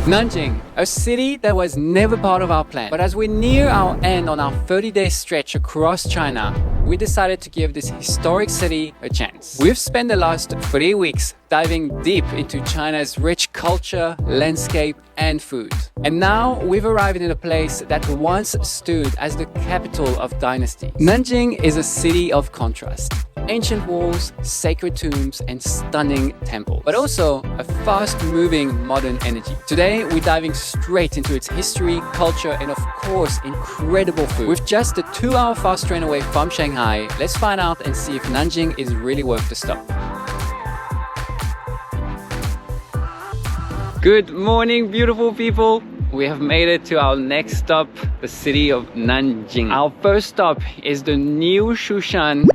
Nanjing, a city that was never part of our plan. But as we near our end on our 30-day stretch across China, we decided to give this historic city a chance. We've spent the last 3 weeks diving deep into China's rich culture, landscape, and food. And now we've arrived in a place that once stood as the capital of dynasties. Nanjing is a city of contrast. Ancient walls, sacred tombs, and stunning temples, but also a fast-moving modern energy. Today, we're diving straight into its history, culture, and of course, incredible food. With just a 2-hour fast train away from Shanghai, let's find out and see if Nanjing is really worth the stop. Good morning, beautiful people. We have made it to our next stop, the city of Nanjing. Our first stop is the new Shushan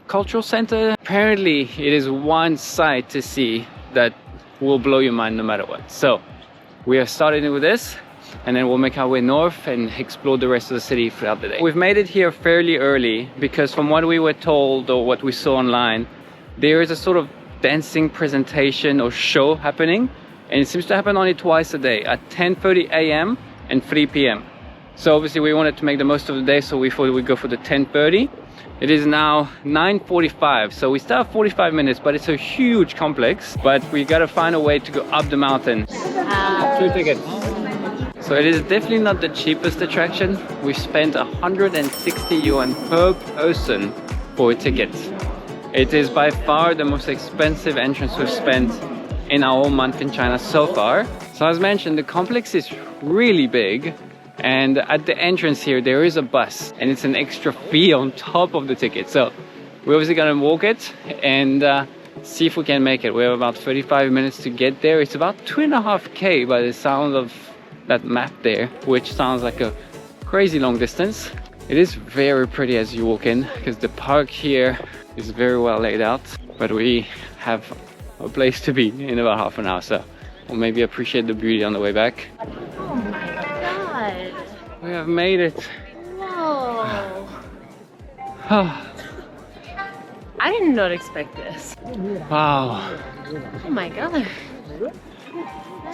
Cultural Center. Apparently, it is one sight to see that will blow your mind no matter what. So, we are starting with this, and then we'll make our way north and explore the rest of the city throughout the day. We've made it here fairly early because from what we were told or what we saw online, there is a sort of dancing presentation or show happening, and it seems to happen only twice a day, at 10:30 a.m. and 3 p.m. So obviously we wanted to make the most of the day, so we thought we'd go for the 10:30. It is now 9:45, so we still have 45 minutes, but it's a huge complex. But we gotta find a way to go up the mountain. 2 tickets. So it is definitely not the cheapest attraction. We spent 160 yuan per person for a ticket. It is by far the most expensive entrance we've spent in our whole month in China so far. So as mentioned, the complex is really big. And at the entrance here, there is a bus, and it's an extra fee on top of the ticket. So we're obviously gonna walk it and see if we can make it. We have about 35 minutes to get there. It's about 2.5K by the sound of that map there, which sounds like a crazy long distance. It is very pretty as you walk in, because the park here is very well laid out. But we have a place to be in about half an hour, so we'll maybe appreciate the beauty on the way back. We have made it. Whoa. I did not expect this. Wow. Oh my god.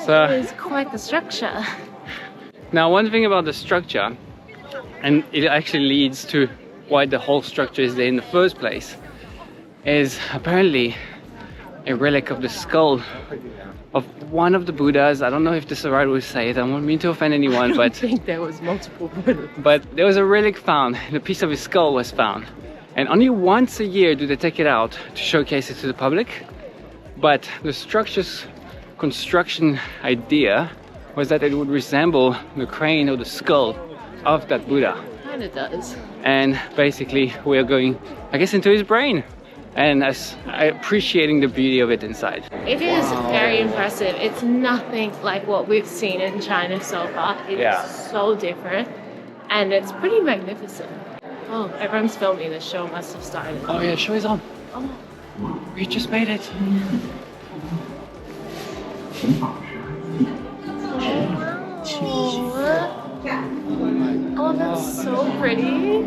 So It is quite the structure. now one thing about the structure, and it actually leads to why the whole structure is there in the first place, is apparently a relic of the skull of one of the Buddhas. I don't know if this is the right way to say it. I don't mean to offend anyone, but I think there was multiple Buddhas. but there was a relic found, and a piece of his skull was found. And only once a year do they take it out to showcase it to the public. But the structure's construction idea was that it would resemble the crane or the skull of that Buddha. Kinda does. And basically we are going, I guess, into his brain, and as appreciating the beauty of it inside. It is very impressive. It's nothing like what we've seen in China so far. It's so different, and it's pretty magnificent. Oh, everyone's filming. The show must have started. Oh yeah, show is on. Oh. We just made it. Oh, that's so pretty.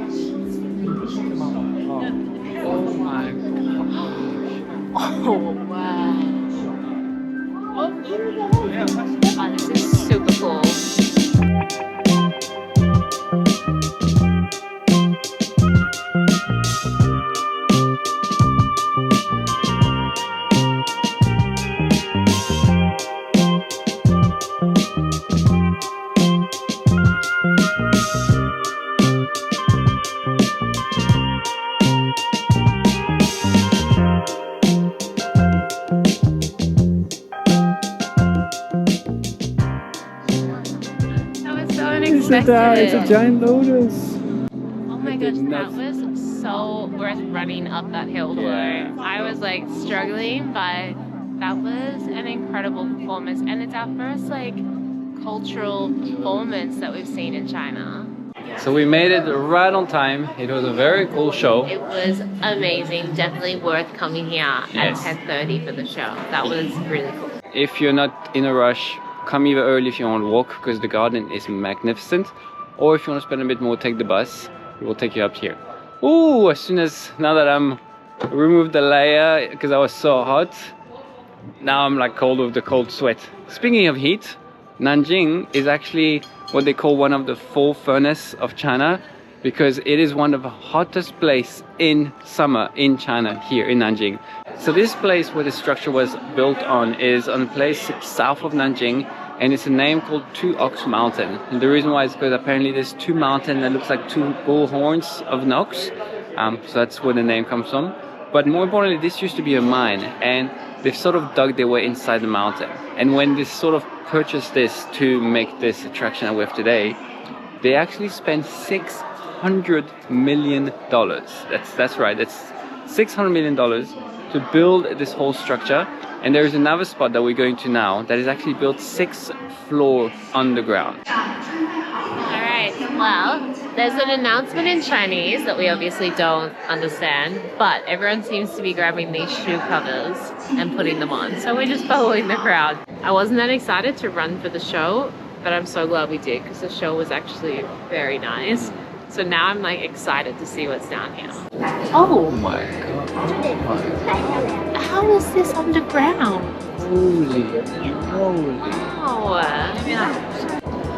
Oh my gosh. Oh, wow. Oh, this is super cool. It's a giant lotus. Oh my gosh, that was so worth running up that hill for. I was like struggling, but that was an incredible performance, and it's our first like cultural performance that we've seen in China. So we made it right on time. It was a very cool show. It was amazing. Definitely worth coming here at 10:30 for the show. That was really cool. If you're not in a rush, come either early if you want to walk, because the garden is magnificent, or if you want to spend a bit more, take the bus. It will take you up here. Ooh, now that I'm removed the layer because I was so hot, now I'm like cold with the cold sweat. Speaking of heat, Nanjing is actually what they call one of the four furnace of China, because it is one of the hottest place in summer in China, here in Nanjing. So this place where the structure was built on is on a place south of Nanjing, and it's a name called Two Ox Mountain. And the reason why is because apparently there's two mountains that looks like two bull horns of an ox. So that's where the name comes from. But more importantly, this used to be a mine, and they've sort of dug their way inside the mountain. And when they sort of purchased this to make this attraction that we have today, they actually spent $600 million. That's right, that's $600 million to build this whole structure. And there is another spot that we're going to now that is actually built 6 floors underground. Alright, well, there's an announcement in Chinese that we obviously don't understand, but everyone seems to be grabbing these shoe covers and putting them on. So we're just following the crowd. I wasn't that excited to run for the show, but I'm so glad we did because the show was actually very nice. So now I'm like excited to see what's down here. Oh my god. Oh how is this underground? holy. Oh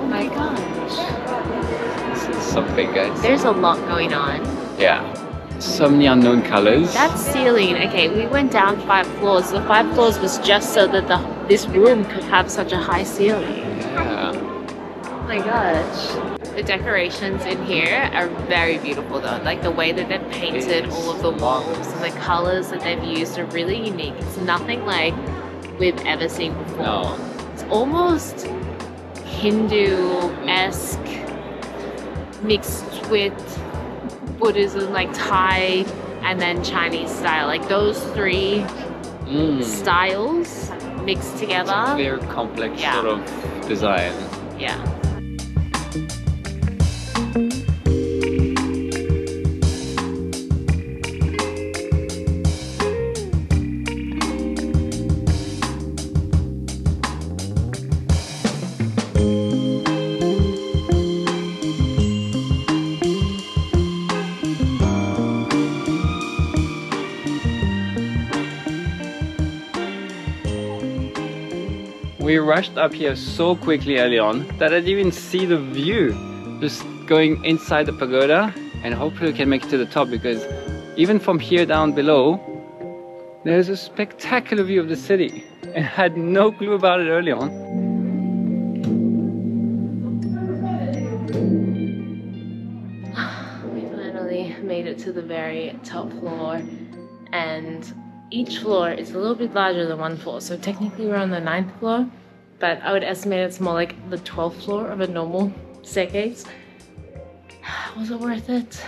my gosh. This is something, guys. There's a lot going on. Yeah. So many unknown colors. That ceiling, okay, we went down 5 floors. The 5 floors was just so that this room could have such a high ceiling. Yeah. Oh my gosh. The decorations in here are very beautiful though. Like the way that they've painted all of the walls and the colors that they've used are really unique. It's nothing like we've ever seen before. No. It's almost Hindu-esque mixed with Buddhism, like Thai and then Chinese style. Like those 3 styles mixed together. Very complex sort of design. Yeah. We rushed up here so quickly early on that I didn't even see the view. Just going inside the pagoda, and hopefully we can make it to the top, because even from here down below there's a spectacular view of the city, and I had no clue about it early on. We finally made it to the very top floor, and each floor is a little bit larger than one floor, so technically we're on the 9th floor, but I would estimate it's more like the 12th floor of a normal staircase. Was it worth it?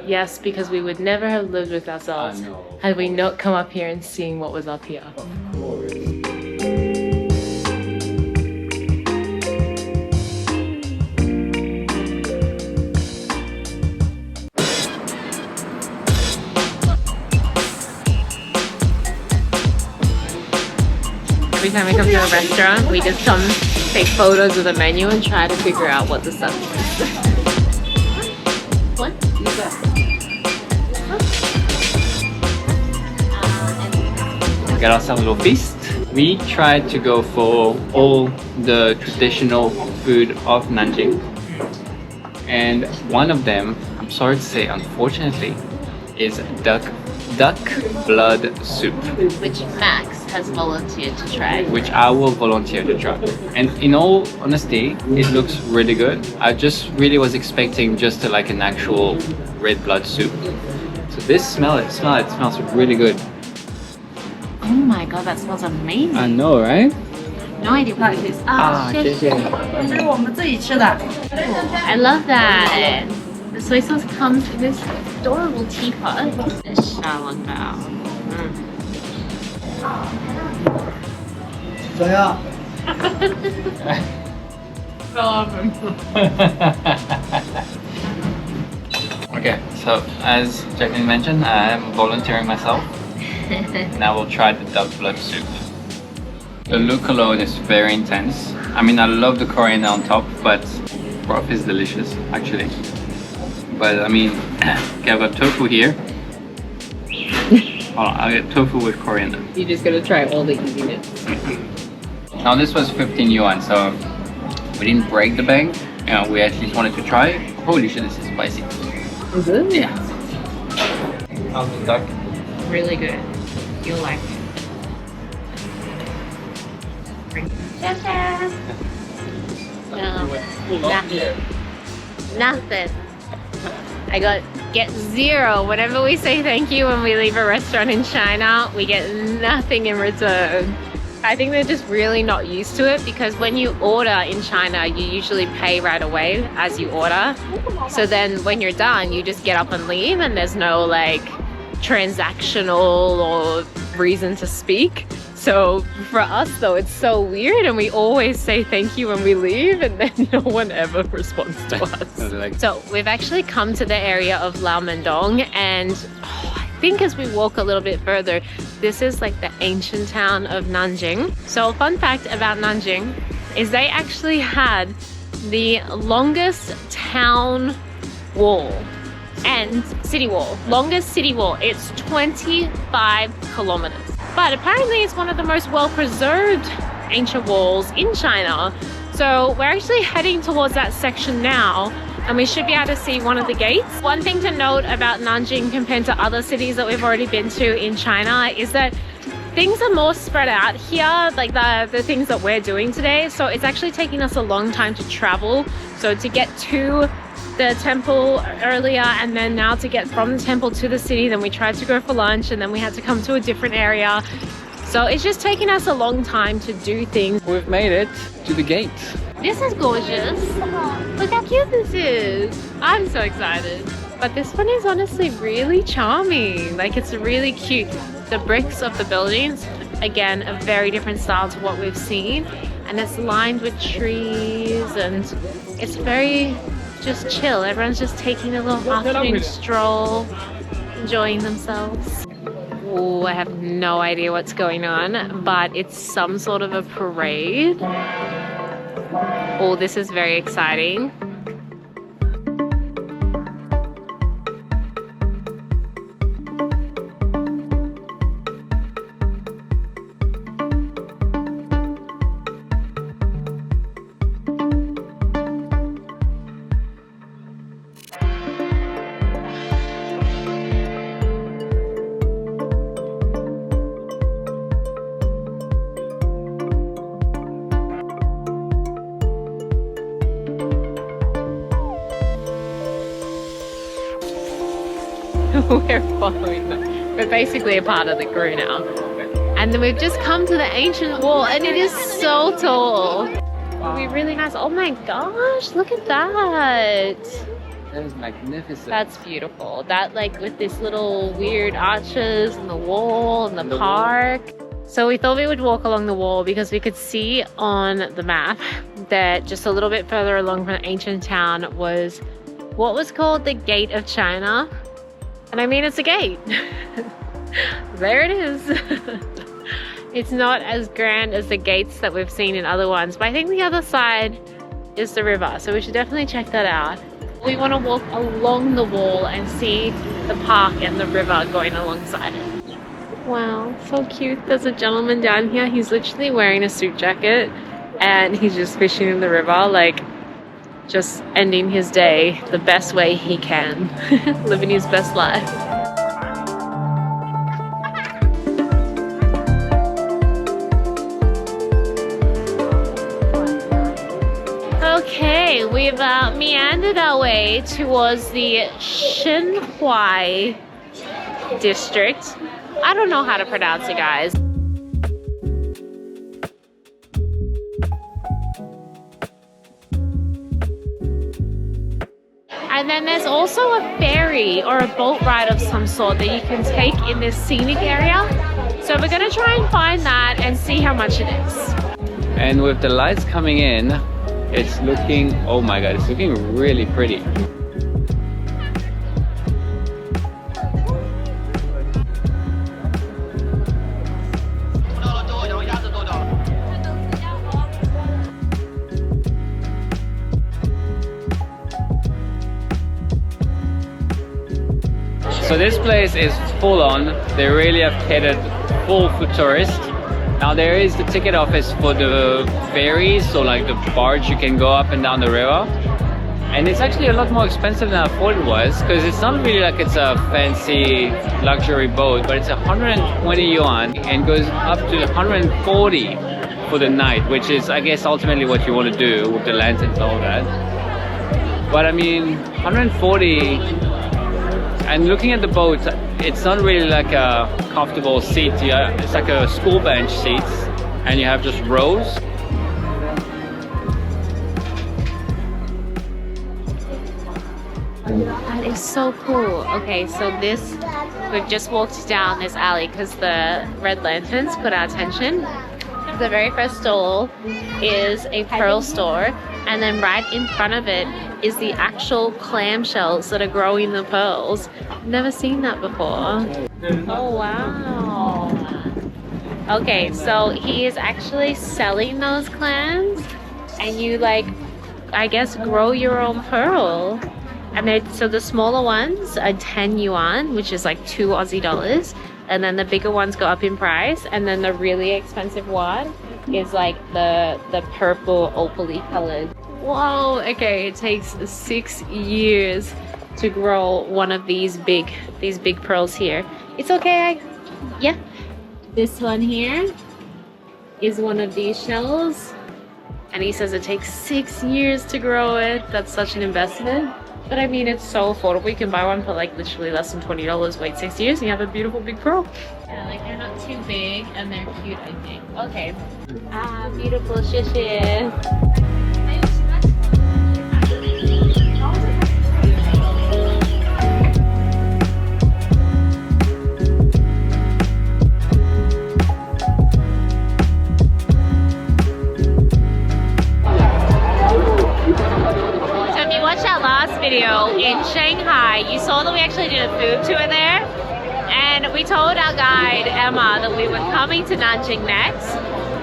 Yes, because we would never have lived with ourselves had we not come up here and seen what was up here. Of course. Every time we come to a restaurant, we just come take photos of the menu and try to figure out what the stuff is. What? Get ourselves a little feast. We tried to go for all the traditional food of Nanjing, and one of them, I'm sorry to say, unfortunately, is duck blood soup, Which Max has volunteered to try. which I will volunteer to try. And in all honesty, it looks really good. I just really was expecting just like an actual red blood soup. So this smell it smells really good. Oh my god, that smells amazing. I know, right? No idea what it is. Ah, 谢谢。 I love that. The soy sauce comes in this adorable teapot. Xiaolongbao. Okay, so as Jacqueline mentioned, I am volunteering myself. And I will try the duck blood soup. The look alone is very intense. I mean, I love the coriander on top, but broth is delicious, actually. But I mean, okay, I've got tofu here. Hold on, I'll get tofu with coriander. You're just gonna try all the easy bits. Now this was 15 yuan, so we didn't break the bank. We at least wanted to try it. Holy shit, this is spicy. Is it? Yeah. How's the duck? Really good. You'll like it. Nothing. I get zero. Whenever we say thank you when we leave a restaurant in China, we get nothing in return. I think they're just really not used to it, because when you order in China, you usually pay right away as you order. So then when you're done, you just get up and leave, and there's no like transactional or reason to speak. So for us though, it's so weird, and we always say thank you when we leave, and then no one ever responds to us. So we've actually come to the area of Laomendong, and I think as we walk a little bit further, this is like the ancient town of Nanjing. So a fun fact about Nanjing is they actually had the longest town wall and city wall. Longest city wall. It's 25 kilometers. But apparently it's one of the most well-preserved ancient walls in China. So we're actually heading towards that section now, and we should be able to see one of the gates. One thing to note about Nanjing compared to other cities that we've already been to in China is that things are more spread out here, like the things that we're doing today. So it's actually taking us a long time to travel. So to get to the temple earlier, and then now to get from the temple to the city, then we tried to go for lunch, and then we had to come to a different area. So it's just taking us a long time to do things. We've made it to the gate. This is gorgeous. Look how cute this is. I'm so excited. But this one is honestly really charming. Like, it's really cute. The bricks of the buildings, again, a very different style to what we've seen. And it's lined with trees, and it's very just chill. Everyone's just taking a little afternoon stroll, enjoying themselves. Oh, I have no idea what's going on, but it's some sort of a parade. Oh, this is very exciting. We're following them. We're basically a part of the crew now. And then we've just come to the ancient wall, and it is so tall. It'll be really nice. Oh my gosh, look at that. That is magnificent. That's beautiful. That, like, with this little weird arches and the wall and the park. So we thought we would walk along the wall because we could see on the map that just a little bit further along from the ancient town was what was called the Gate of China. And I mean, it's a gate. There it is. It's not as grand as the gates that we've seen in other ones, but I think the other side is the river, so we should definitely check that out. We want to walk along the wall and see the park and the river going alongside it. Wow, so cute. There's a gentleman down here. He's literally wearing a suit jacket, and he's just fishing in the river, like just ending his day the best way he can. Living his best life. Okay, we've meandered our way towards the Shenhuai district. I don't know how to pronounce it, guys. And then there's also a ferry or a boat ride of some sort that you can take in this scenic area. So we're gonna try and find that and see how much it is. And with the lights coming in, it's looking, oh my god, it's looking really pretty. So this place is full on. They really have catered full for tourists. Now there is the ticket office for the ferries, so like the barge you can go up and down the river. And it's actually a lot more expensive than I thought it was, because it's not really like it's a fancy luxury boat, but it's 120 yuan and goes up to 140 for the night, which is, I guess, ultimately what you want to do with the lanterns and all that. But I mean, 140, and looking at the boat, it's not really like a comfortable seat. It's like a school bench seats, and you have just rows. That is so cool. Okay, so we've just walked down this alley because the red lanterns caught our attention. The very first stall is a pearl store, and then right in front of it is the actual clamshells that are growing the pearls. Never seen that before. Oh wow. Okay, so he is actually selling those clams, and you like, I guess, grow your own pearl. And so the smaller ones are 10 yuan, which is like 2 Aussie dollars. And then the bigger ones go up in price. And then the really expensive one is like the purple opally colored. Whoa, okay, it takes 6 years to grow one of these big pearls here. It's okay, yeah. This one here is one of these shells. And he says it takes 6 years to grow it. That's such an investment. But I mean, it's so affordable. You can buy one for like literally less than $20, wait 6 years, and you have a beautiful big pearl. Yeah, like they're not too big and they're cute, I think. Okay. Ah, beautiful, Shushan. Video in Shanghai, you saw that we actually did a food tour there, and we told our guide Emma that we were coming to Nanjing next,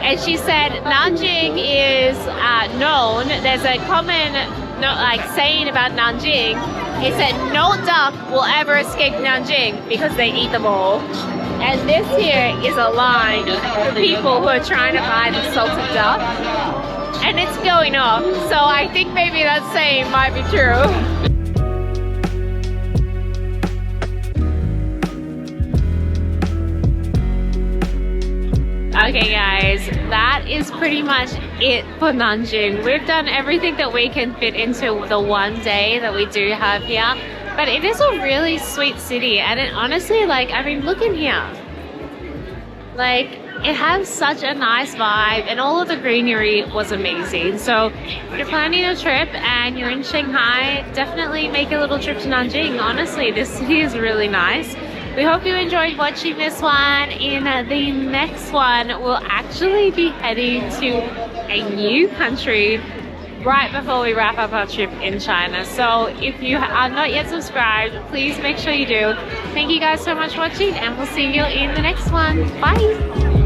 and she said Nanjing is known, there's a common saying about Nanjing, it said no duck will ever escape Nanjing because they eat them all. And this here is a line for people who are trying to buy the salted duck. And it's going off, so I think maybe that saying might be true. Okay guys, that is pretty much it for Nanjing. We've done everything that we can fit into the one day that we do have here. But it is a really sweet city, and it honestly, like, I mean, look in here. Like, it has such a nice vibe, and all of the greenery was amazing. So if you're planning a trip and you're in Shanghai, definitely make a little trip to Nanjing. Honestly, this city is really nice. We hope you enjoyed watching this one. In the next one, we'll actually be heading to a new country right before we wrap up our trip in China. So if you are not yet subscribed, please make sure you do. Thank you guys so much for watching, and we'll see you in the next one. Bye!